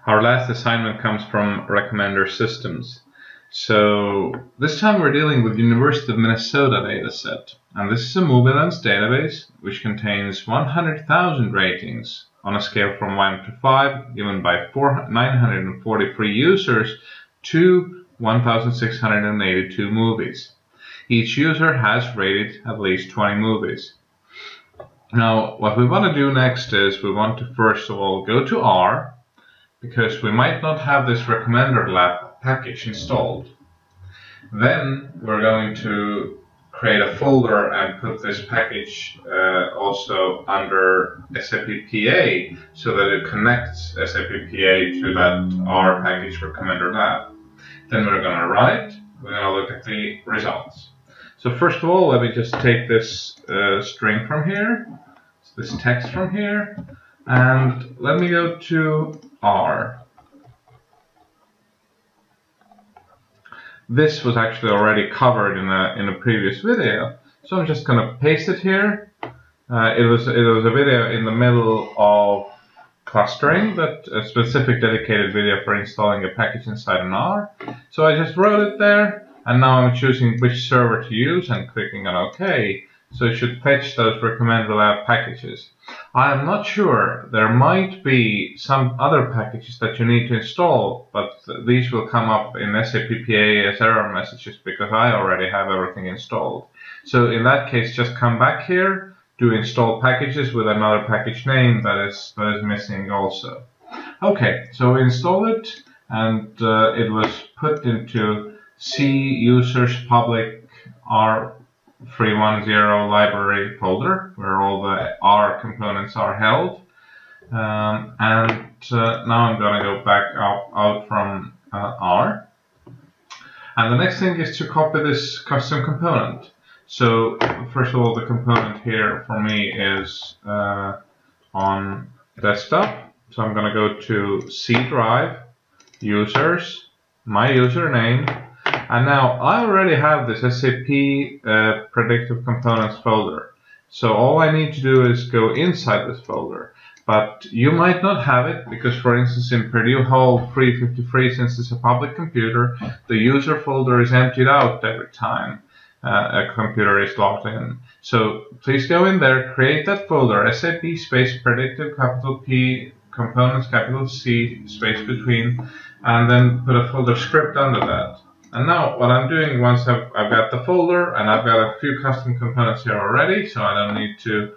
Our last assignment comes from Recommender Systems. So this time we're dealing with University of Minnesota dataset. And this is a MovieLens database which contains 100,000 ratings on a scale from 1 to 5 given by 943 users to 1,682 movies. Each user has rated at least 20 movies. Now, what we want to do next is we want to first of all go to R, because we might not have this recommenderlab package installed. Then we're going to create a folder and put this package also under SAP PA so that it connects SAP PA to that R package recommenderlab. Then we're going to run it. We're going to look at the results. So first of all, let me just take this string from here, this text from here, and let me go to R. This was actually already covered in a previous video, so I'm just going to paste it here. It was a video in the middle of clustering, but a specific dedicated video for installing a package inside an R. So I just wrote it there, and now I'm choosing which server to use and clicking on OK. So it should fetch those recommenderlab packages. I am not sure, there might be some other packages that you need to install, but these will come up in SAP PA as error messages because I already have everything installed. So in that case, just come back here, do install packages with another package name that is missing also. Okay, so we installed it, and it was put into C users public R310 library folder where all the R components are held. Now I'm going to go back out from R. And the next thing is to copy this custom component. So first of all, the component here for me is on desktop. So I'm going to go to C drive, users, my username. And now I already have this SAP predictive components folder. So all I need to do is go inside this folder. But you might not have it because, for instance, in Purdue Hall 353, since it's a public computer, the user folder is emptied out every time a computer is logged in. So please go in there, create that folder, SAP space predictive capital P components capital C space between, and then put a folder script under that. And now what I'm doing, once I've got the folder and I've got a few custom components here already, so I don't need to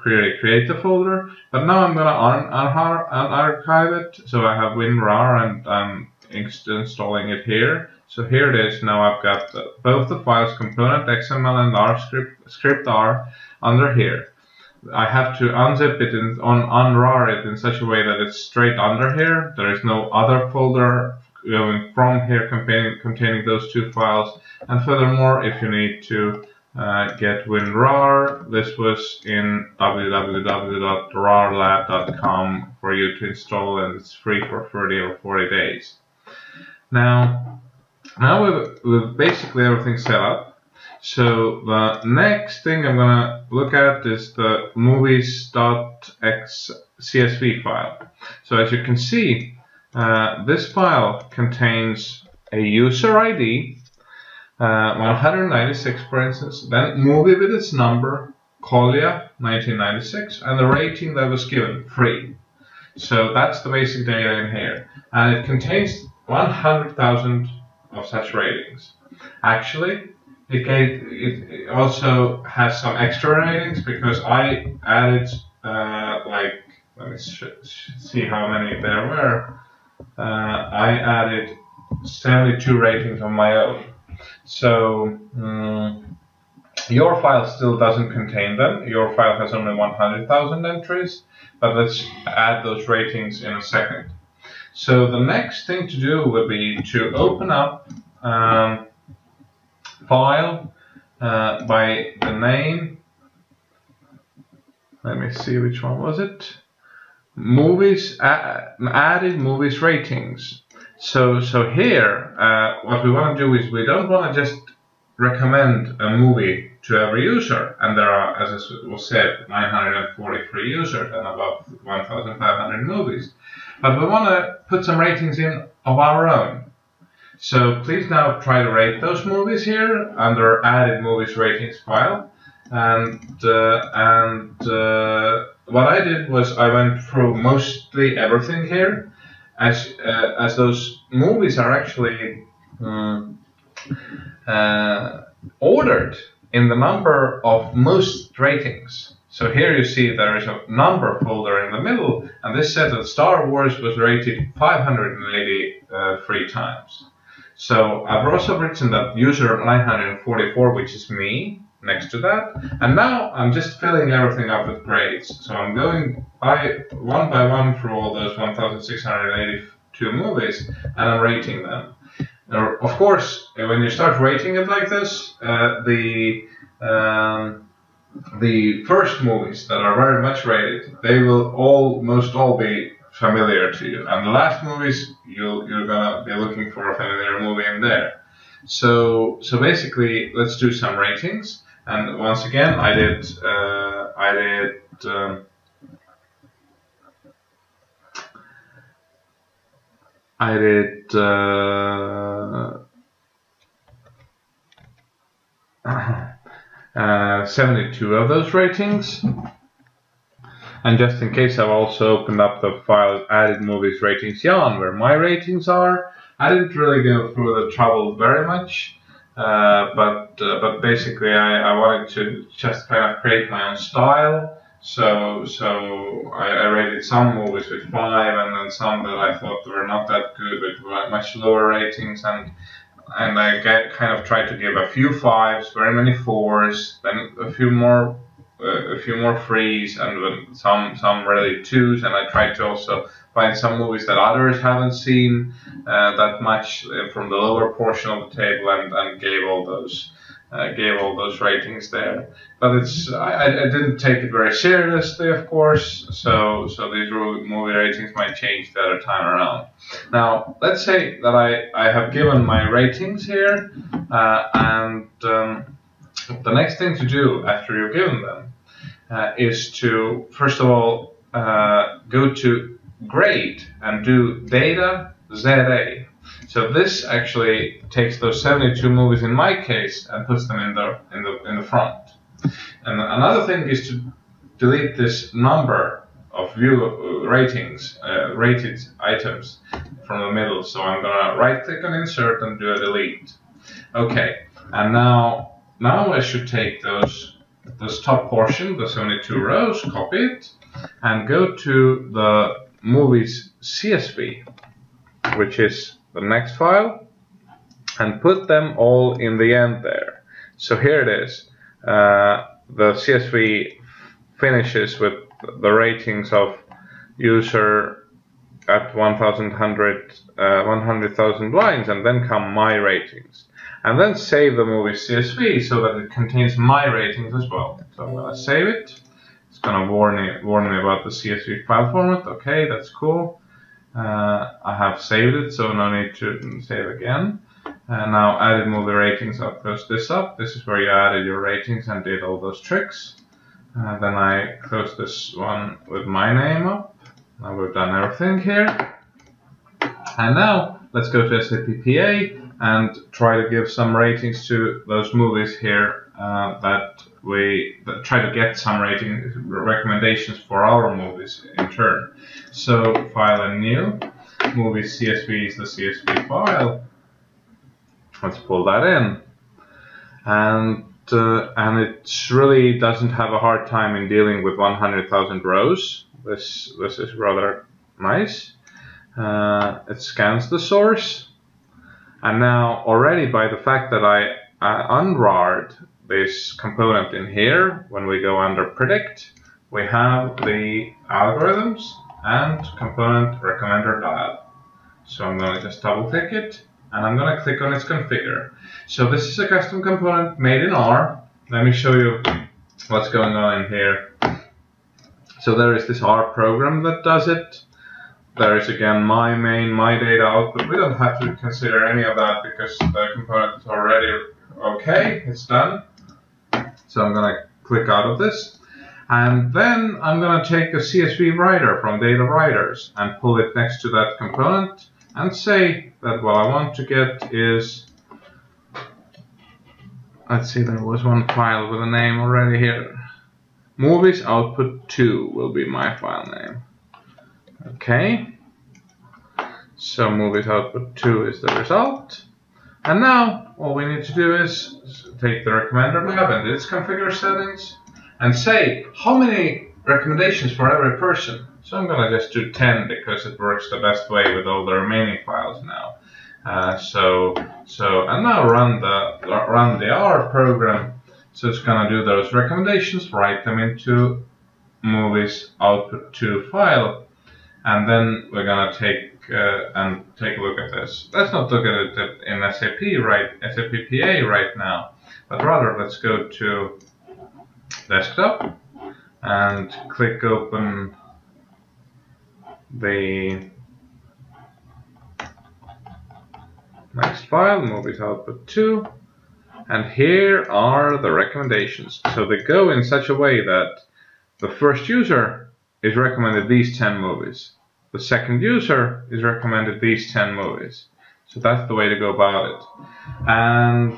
create the folder. But now I'm going to unarchive it. So I have WinRAR and I'm installing it here. So here it is. Now I've got both the files, component XML and R script R, under here. I have to unzip it and unrar it in such a way that it's straight under here. There is no other folder going from here containing those two files. And furthermore, if you need to get WinRAR, this was in www.rarlab.com for you to install, and it's free for 30 or 40 days. Now we've basically everything set up. So the next thing I'm going to look at is the movies.csv file. So as you can see, this file contains a user ID, 196 for instance, then movie with its number, Kolya 1996, and the rating that was given, 3. So that's the basic data in here. And it contains 100,000 of such ratings. Actually, it also has some extra ratings because I added, let me see how many there were. I added 72 ratings on my own. So your file still doesn't contain them. Your file has only 100,000 entries, but let's add those ratings in a second. So the next thing to do would be to open up file by the name. Let me see, which one was it? Movies, added movies ratings. So here, what we want to do is we don't want to just recommend a movie to every user, and there are, as was said, 943 users and about 1,500 movies. but we want to put some ratings in of our own. So please now try to rate those movies here under added movies ratings file. And what I did was I went through mostly everything here, as those movies are actually ordered in the number of most ratings. So here you see there is a number folder in the middle, and this said that Star Wars was rated 583 times. So I've also written that user 944, which is me, next to that, and now I'm just filling everything up with grades. So I'm going by one through all those 1,682 movies, and I'm rating them. Now, of course, when you start rating it like this, the first movies that are very much rated, they will almost all be familiar to you, and the last movies you're gonna be looking for a familiar movie in there. So basically, let's do some ratings. And once again, I did 72 of those ratings. And just in case, I've also opened up the file added movies ratings Jan, where my ratings are. I didn't really go through the trouble very much. But basically I wanted to just kind of create my own style. So I rated some movies with 5, and then some that I thought were not that good with much lower ratings, and I kind of tried to give a few 5s, very many 4s, then a few more 3s, and some really 2s, and I tried to also find some movies that others haven't seen that much from the lower portion of the table, and gave all those ratings there. But I didn't take it very seriously, of course. So these movie ratings might change the other time around. Now let's say that I have given my ratings here, and the next thing to do after you've given them is to first of all go to grade and do data ZA. So this actually takes those 72 movies in my case and puts them in the front. And another thing is to delete this number of view ratings, rated items from the middle. So I'm gonna right click on insert and do a delete. Okay, and now I should take this top portion, the 72 rows, copy it, and go to the movies CSV, which is the next file, and put them all in the end there. So here it is. The CSV finishes with the ratings of user at 100,000 lines, and then come my ratings. And then save the movie CSV so that it contains my ratings as well. So I'm going to save it. It's going to warn me about the CSV file format. Okay, that's cool. I have saved it, so no need to save again. Now added movie ratings, I'll close this up. This is where you added your ratings and did all those tricks. Then I close this one with my name up. Now we've done everything here. And now let's go to SAPPA and try to give some ratings to those movies here that try to get some recommendations for our movies in turn. So file and new, movie CSV is the CSV file. Let's pull that in, and it really doesn't have a hard time in dealing with 100,000 rows. This is rather nice. It scans the source, and now already by the fact that I unrarred this component in here, when we go under predict, we have the algorithms and component recommender dial. So I'm going to just double click it, and I'm going to click on its configure. So this is a custom component made in R. Let me show you what's going on in here. So there is this R program that does it. There is again my main, my data output. We don't have to consider any of that because the component is already okay, it's done. So I'm going to click out of this. And then I'm going to take a CSV writer from data writers and pull it next to that component and say that what I want to get is, let's see, there was one file with a name already here. Movies output 2 will be my file name. Okay. So movies output 2 is the result. And now all we need to do is take the recommender lab and its configure settings and say how many recommendations for every person. So I'm going to just do 10 because it works the best way with all the remaining files now. And now run the R program. So it's going to do those recommendations, write them into movies output 2 file, and then we're going to take a look at this. Let's not look at it in SAP PA right now, but rather let's go to desktop and click open the next file, movies output 2, and here are the recommendations. So they go in such a way that the first user is recommended these 10 movies. The second user is recommended these 10 movies. So that's the way to go about it. And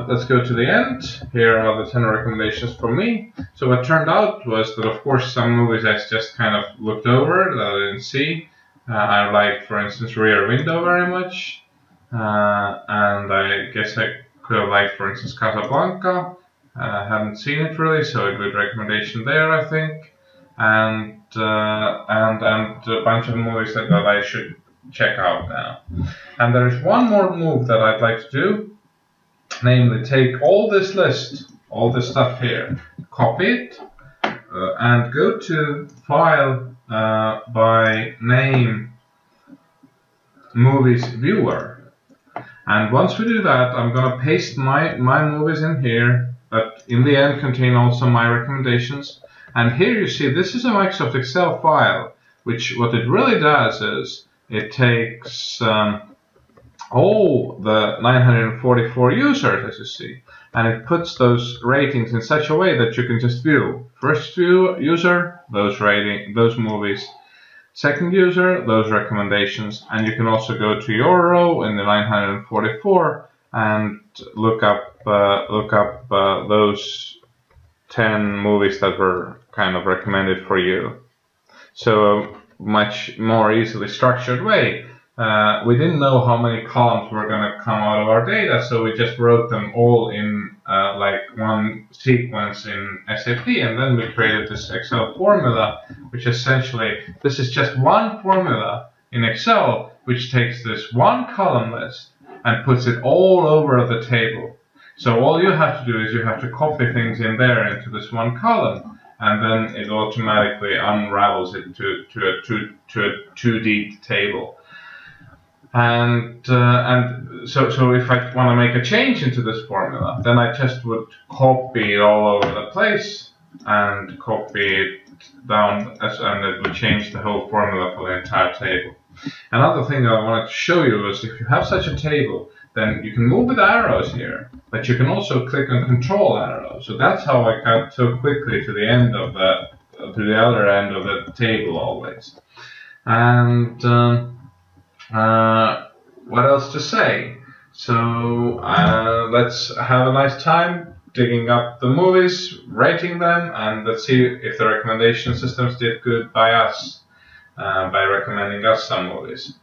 let's go to the end. Here are the 10 recommendations for me. So what turned out was that, of course, some movies I just kind of looked over that I didn't see. I liked, for instance, Rear Window very much. And I guess I could have liked, for instance, Casablanca. Haven't seen it really, so a good recommendation there, I think. And a bunch of movies that I should check out now. And there is one more move that I'd like to do, namely take all this list, all this stuff here, copy it, and go to File by Name, Movies Viewer. And once we do that, I'm going to paste my movies in here that in the end contain also my recommendations. And here you see this is a Microsoft Excel file, which what it really does is it takes all the 944 users, as you see, and it puts those ratings in such a way that you can just view. First user, those movies. Second user, those recommendations, and you can also go to your row in the 944 and look up those 10 movies that were kind of recommended for you. So a much more easily structured way. We didn't know how many columns were going to come out of our data, so we just wrote them all in like one sequence in SAP, and then we created this Excel formula, which essentially, this is just one formula in Excel, which takes this one column list and puts it all over the table. So all you have to do is you have to copy things in there into this one column, and then it automatically unravels it to a 2D table. And so if I want to make a change into this formula, then I just would copy it all over the place and copy it down, and it would change the whole formula for the entire table. Another thing that I wanted to show you is if you have such a table, then you can move with arrows here, but you can also click on Control arrow. So that's how I got so quickly to the end of to the other end of the table always. And what else to say? So let's have a nice time digging up the movies, rating them, and let's see if the recommendation systems did good by us, by recommending us some movies.